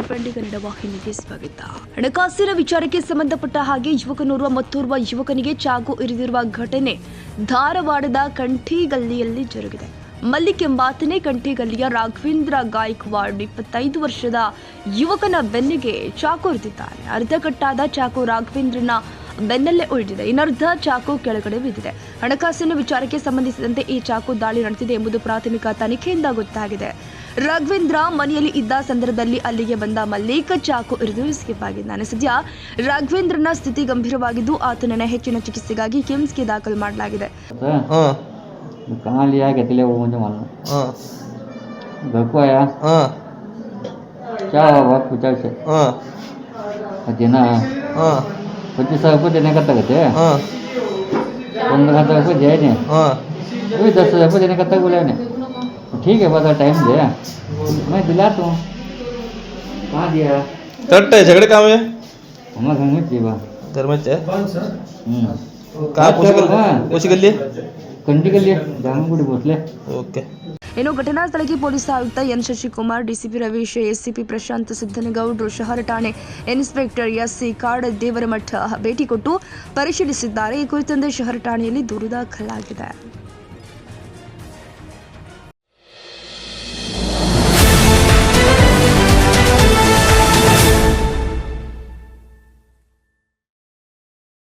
Twenty Kannada ವಾಹಿನಿಗೆ ಸ್ವಾಗತ. ಹಣಕಾಸಿನ ವಿಚಾರಕ್ಕೆ ಸಂಬಂಧಪಟ್ಟ ಹಾಗೆ ಯುವಕನೋರ್ವ ಮತ್ತೋರ್ವ ಯುವಕನಿಗೆ ಚಾಕು ಇರಿದಿರುವ ಘಟನೆ ಧಾರವಾಡದ ಕಂಠಿಗಲ್ಲಿಯಲ್ಲಿ ಜರುಗಿದೆ. ಮಲ್ಲಿಕ್ ಎಂಬಾತನೇ ಕಂಠಿಗಲ್ಲಿಯ ರಾಘವೇಂದ್ರ ಗಾಯಕ್ವಾಡ್ 25 ವರ್ಷದ ಯುವಕನ ಬೆನ್ನಿಗೆ ಚಾಕು ಇರಿದಿದ್ದಾನೆ. ಅರ್ಧ ಕಟ್ಟಾದ ಚಾಕು ರಾಘವೇಂದ್ರನ ಬೆನ್ನಲ್ಲೇ ಉಳಿದಿದೆ, ಇನ್ನರ್ಧ ಚಾಕು ಕೆಳಗಡೆ ಬಿದ್ದಿದೆ. ಹಣಕಾಸಿನ ವಿಚಾರಕ್ಕೆ ಸಂಬಂಧಿಸಿದಂತೆ ಈ ಚಾಕು ದಾಳಿ ನಡೆದಿದೆ ಎಂಬುದು ಪ್ರಾಥಮಿಕ ತನಿಖೆಯಿಂದ ಗೊತ್ತಾಗಿದೆ. ರಾಘವೇಂದ್ರ ಮನೆಯಲ್ಲಿ ಇದ್ದ ಸಂದರ್ಭದಲ್ಲಿ ಅಲ್ಲಿಗೆ ಬಂದ ಮಲ್ಲಿಕ್ ಚಾಕು ಇರಿದು ಎಸ್ಕೇಪ್ ಆಗಿದ್ದಾನೆ. ಸದ್ಯ ರಾಘವೇಂದ್ರನ ಸ್ಥಿತಿ ಗಂಭೀರವಾಗಿದ್ದು ಆತನನ್ನ ಹೆಚ್ಚಿನ ಚಿಕಿತ್ಸೆಗಾಗಿ ಕಿಮ್ಸ್ಗೆ ದಾಖಲು ಮಾಡಲಾಗಿದೆ. कहाँ लिया क्या तिले वो मुझे मालूम घर को आया क्या हुआ बहुत पूछा से देना 25,000 देने का तक थे 15,000 जाए ने वही 10,000 देने का तक बोला ने ठीक है बता टाइम दे मैं दिला तू कहाँ दिया कट है झगड़े काम है हमारे घर में जीवा घर में है कहाँ पूछ गली ಕಂಡಿಗಲ್ಲಿ ದಾಮಗುಡಿ ಬೋಸ್ಲೆ. ಓಕೆ. ಇನ್ನು ಘಟನಾ ಸ್ಥಳಕ್ಕೆ ಪೊಲೀಸ್ ಆಯುಕ್ತ N Shashikumar, DCP Ravish, ACP Prashanth Siddanagoudru, ಶಹರ ಠಾಣೆ ಇನ್ಸ್ಪೆಕ್ಟರ್ ಎಸ್ಸಿ ಕಾಡ್ ದೇವರಮಠ ಭೇಟಿ ಕೊಟ್ಟು ಪರಿಶೀಲಿಸಿದ್ದಾರೆ. ಈ ಕುರಿತಂತೆ ಶಹರ ಠಾಣೆಯಲ್ಲಿ ದೂರು ದಾಖಲಾಗಿದೆ.